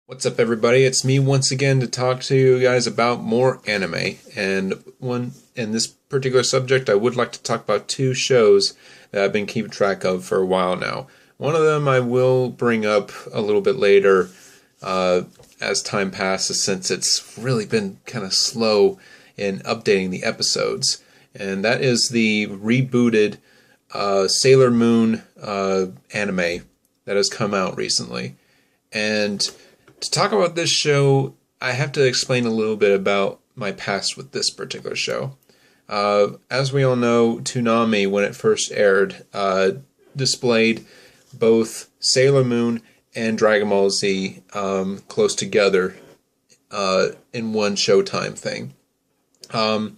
What's up, everybody? It's me once again to talk to you guys about more anime. And in this particular subject, I would like to talk about two shows that I've been keeping track of for a while now. One of them I will bring up a little bit later as time passes, since it's really been kind of slow in updating the episodes. And that is the rebooted Sailor Moon anime that has come out recently. And to talk about this show, I have to explain a little bit about my past with this particular show. As we all know, Toonami, when it first aired, displayed both Sailor Moon and Dragon Ball Z close together in one Showtime thing. I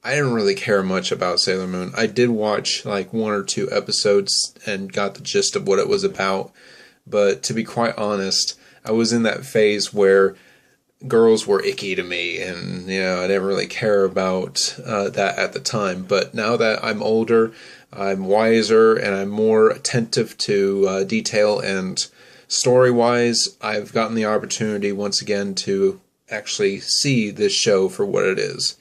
didn't really care much about Sailor Moon. I did watch like one or two episodes and got the gist of what it was about, but to be quite honest, I was in that phase where girls were icky to me, and I didn't really care about that at the time. But now that I'm older, I'm wiser, and I'm more attentive to detail and story-wise, I've gotten the opportunity once again to actually see this show for what it is.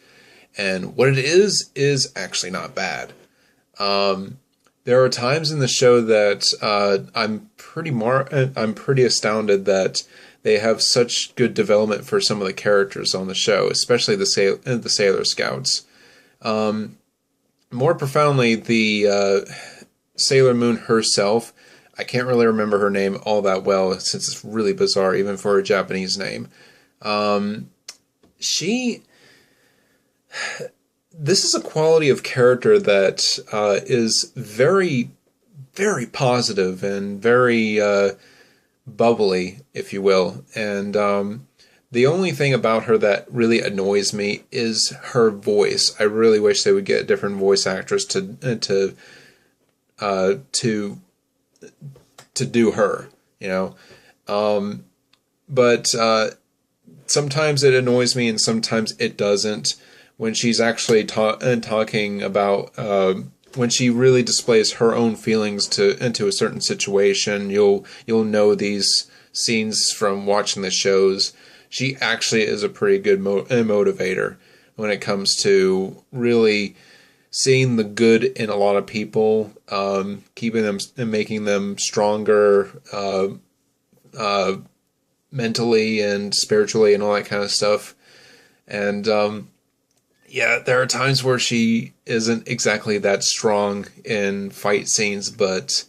And what it is actually not bad. There are times in the show that I'm pretty astounded that they have such good development for some of the characters on the show, especially the Sailor Scouts. More profoundly, the Sailor Moon herself. I can't really remember her name all that well, since it's really bizarre, even for a Japanese name. This is a quality of character that is very, very positive and very bubbly, if you will. And the only thing about her that really annoys me is her voice. I really wish they would get a different voice actress to do her, But sometimes it annoys me and sometimes it doesn't. When she's actually talking about when she really displays her own feelings into a certain situation, you'll know these scenes from watching the shows. She actually is a pretty good motivator when it comes to really seeing the good in a lot of people, keeping them and making them stronger mentally and spiritually and all that kind of stuff. And yeah, there are times where she isn't exactly that strong in fight scenes, but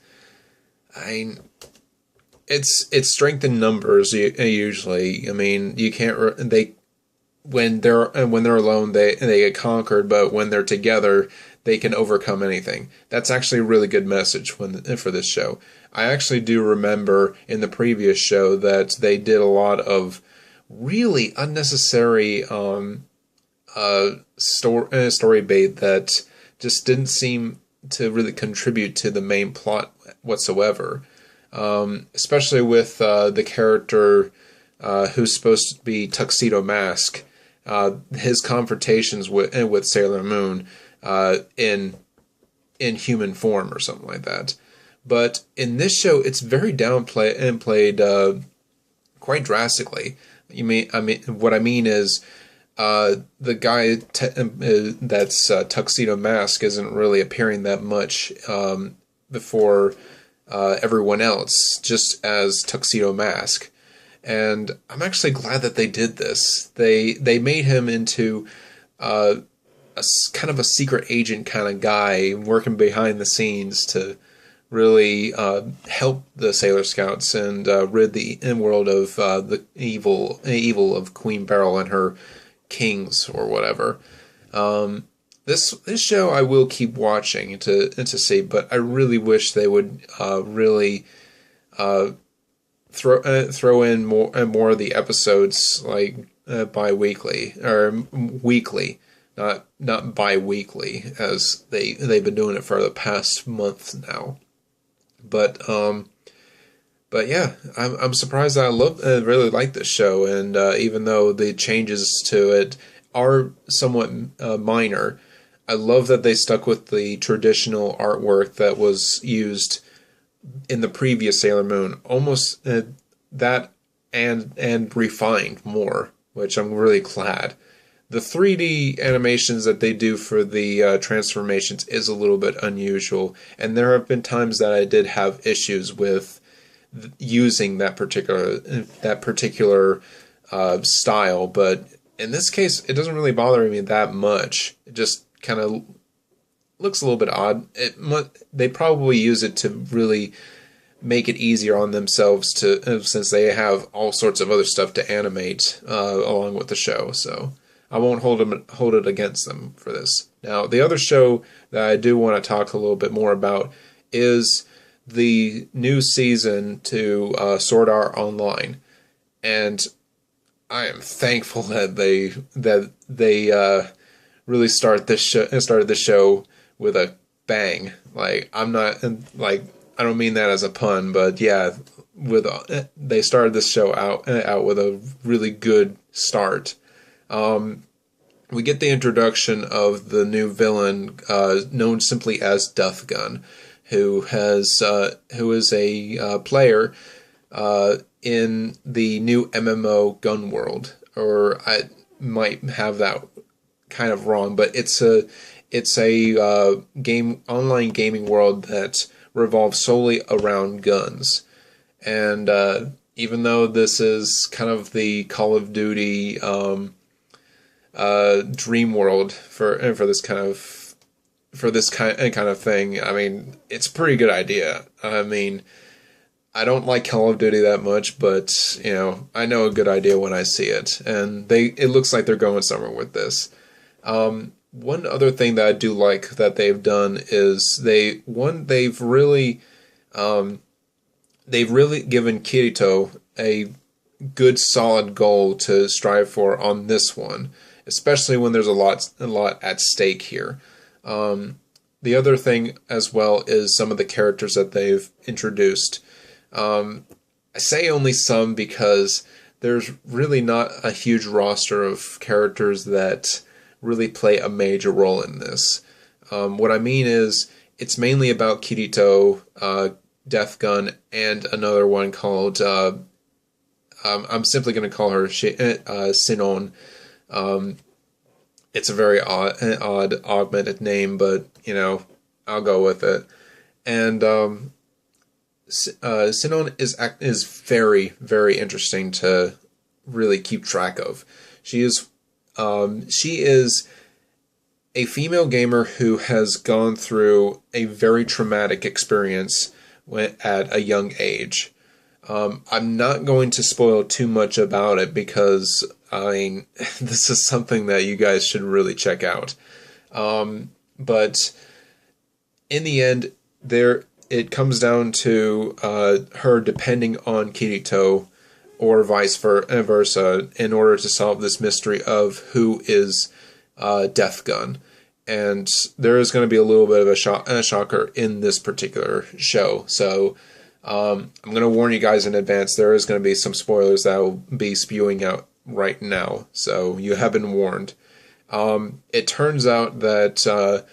it's strength in numbers usually. I mean, you can't when they're alone they get conquered, but when they're together they can overcome anything. That's actually a really good message for this show. I actually do remember in the previous show that they did a lot of really unnecessary story bait that just didn't seem to really contribute to the main plot whatsoever. Especially with the character who's supposed to be Tuxedo Mask, his confrontations with Sailor Moon in human form or something like that. But in this show, it's very downplayed and played quite drastically. What I mean is, the guy that's Tuxedo Mask isn't really appearing that much before everyone else, just as Tuxedo Mask. And I'm actually glad that they did this. They made him into a kind of a secret agent kind of guy, working behind the scenes to really help the Sailor Scouts and rid the world of the evil of Queen Beryl and her kings or whatever. This show I will keep watching to see, but I really wish they would really throw in more of the episodes, like bi-weekly or weekly, not bi-weekly, as they've been doing it for the past month now. But yeah, I'm surprised that I really like this show, and even though the changes to it are somewhat minor, I love that they stuck with the traditional artwork that was used in the previous Sailor Moon. Almost that and refined more, which I'm really glad. The 3D animations that they do for the transformations is a little bit unusual, and there have been times that I did have issues with using that particular style, but in this case, it doesn't really bother me that much. It just kind of looks a little bit odd. They probably use it to really make it easier on themselves since they have all sorts of other stuff to animate along with the show. So I won't hold it against them for this. Now, the other show that I do want to talk a little bit more about is the new season to Sword Art Online, and I am thankful that they really started this show with a bang. Like, I'm not like, I don't mean that as a pun, but yeah, they started this show out with a really good start. We get the introduction of the new villain, known simply as Death Gun, who is a player in the new MMO Gun World, or I might have that kind of wrong, but it's a online gaming world that revolves solely around guns. And even though this is kind of the Call of Duty dream world for this kind of thing, I mean, it's a pretty good idea. I mean, I don't like Call of Duty that much, but I know a good idea when I see it, and it looks like they're going somewhere with this. One other thing that I do like that they've done is they've really given Kirito a good solid goal to strive for on this one, especially when there's a lot at stake here. The other thing as well is some of the characters that they've introduced. I say only some because there's really not a huge roster of characters that really play a major role in this. What I mean is, it's mainly about Kirito, Death Gun, and another one called, I'm simply going to call her Sinon. It's a very odd augmented name, but, I'll go with it. And Sinon is very, very interesting to really keep track of. She is a female gamer who has gone through a very traumatic experience at a young age. I'm not going to spoil too much about it because, I mean, this is something that you guys should really check out. But in the end, it comes down to her depending on Kirito or vice versa in order to solve this mystery of who is Death Gun. And there is going to be a little bit of a shocker in this particular show. So I'm going to warn you guys in advance. There is going to be some spoilers that will be spewing out right now. So you have been warned. It turns out that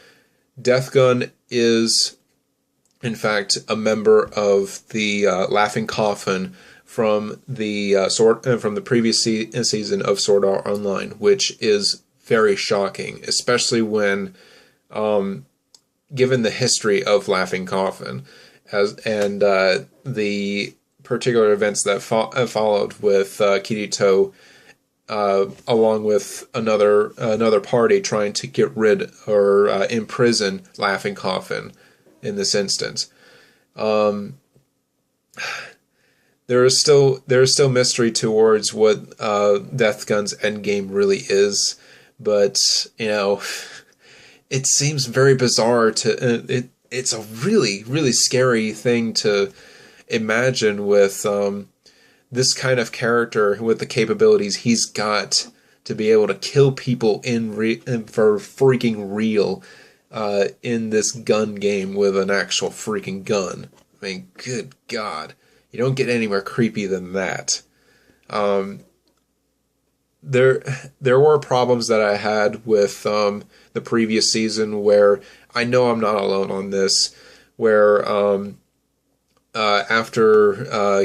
Death Gun is, in fact, a member of the Laughing Coffin from the previous season of Sword Art Online, which is very shocking, especially when given the history of Laughing Coffin and the particular events that followed with Kirito along with another party trying to get rid or imprison Laughing Coffin in this instance. There is still mystery towards what Death Gun's endgame really is, but it seems very bizarre to it's a really, really scary thing to imagine with this kind of character with the capabilities he's got to be able to kill people for freaking real in this gun game with an actual freaking gun. I mean, good God. You don't get anywhere creepy than that. There were problems that I had with the previous season where I know I'm not alone on this, where after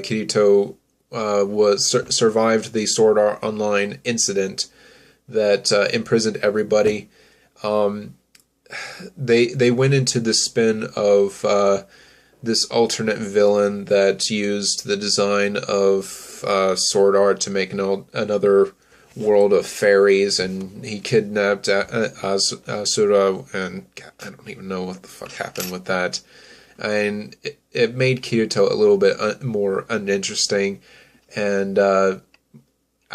Kirito survived the Sword Art Online incident that imprisoned everybody. They went into the spin of this alternate villain that used the design of Sword Art to make another world of fairies, and he kidnapped Asura, and God, I don't even know what the fuck happened with that. And it made Kirito a little bit more uninteresting, and I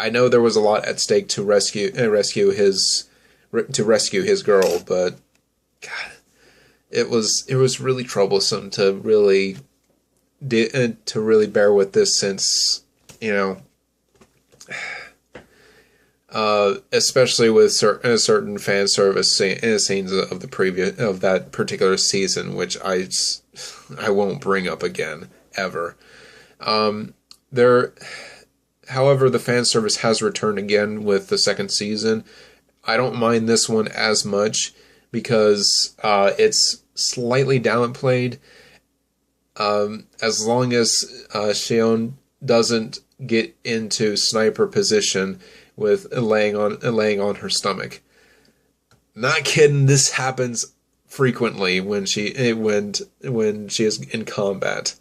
know there was a lot at stake to rescue his girl, but God, it was really troublesome to really bear with this, since, you know, especially with certain fan service scenes of that particular season, which I won't bring up again ever. However, the fan service has returned again with the second season. I don't mind this one as much because it's slightly downplayed. As long as Shion doesn't get into sniper position with laying on her stomach. Not kidding, this happens frequently when she is in combat.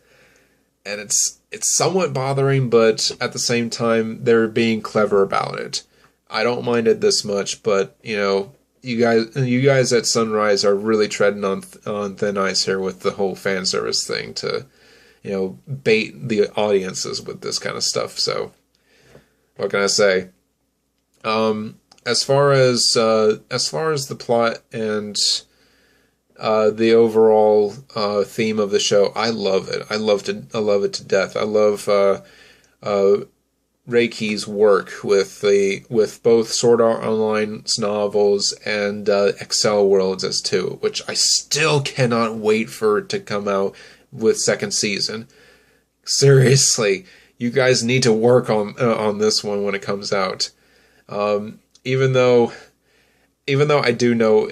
And it's somewhat bothering, but at the same time they're being clever about it. I don't mind it this much, but you know, you guys at Sunrise are really treading on thin ice here with the whole fan service thing to, you know, bait the audiences with this kind of stuff. So what can I say? As far as the plot and the overall theme of the show, I love it. I love it to death. I love Reiki's work with both Sword Art Online's novels and Excel Worlds as too, which I still cannot wait for it to come out with second season. Seriously, you guys need to work on this one when it comes out. Even though I do know,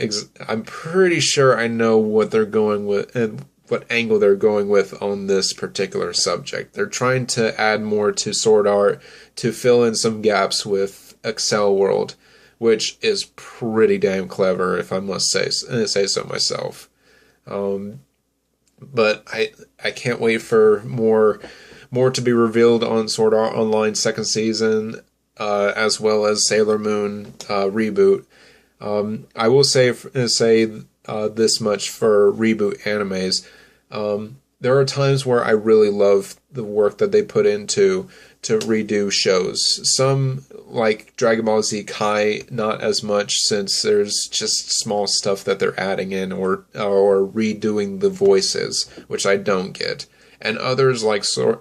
I'm pretty sure I know what they're going with and what angle they're going with on this particular subject. They're trying to add more to Sword Art to fill in some gaps with Excel World, which is pretty damn clever, if I must say so myself. But I can't wait for more to be revealed on Sword Art Online second season, as well as Sailor Moon reboot. I will say this much for reboot animes. There are times where I really love the work that they put into to redo shows. Some, like Dragon Ball Z Kai, not as much, since there's just small stuff that they're adding in or redoing the voices, which I don't get. And others like Full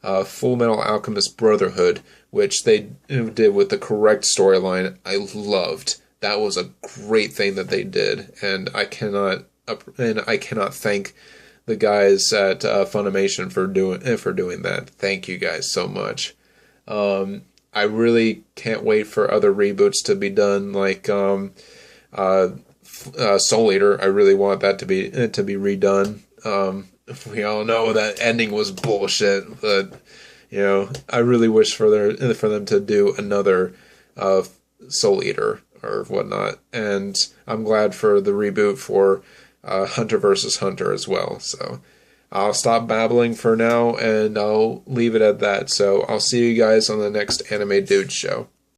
Metal Alchemist Brotherhood, which they did with the correct storyline, I loved. That was a great thing that they did, and I cannot thank the guys at Funimation for doing that. Thank you guys so much. I really can't wait for other reboots to be done, like Soul Eater. I really want that to be redone. We all know that ending was bullshit, but you know, I really wish for them to do another Soul Eater or whatnot, and I'm glad for the reboot for Hunter vs. Hunter as well. So I'll stop babbling for now, and I'll leave it at that. So I'll see you guys on the next Anime Dude show.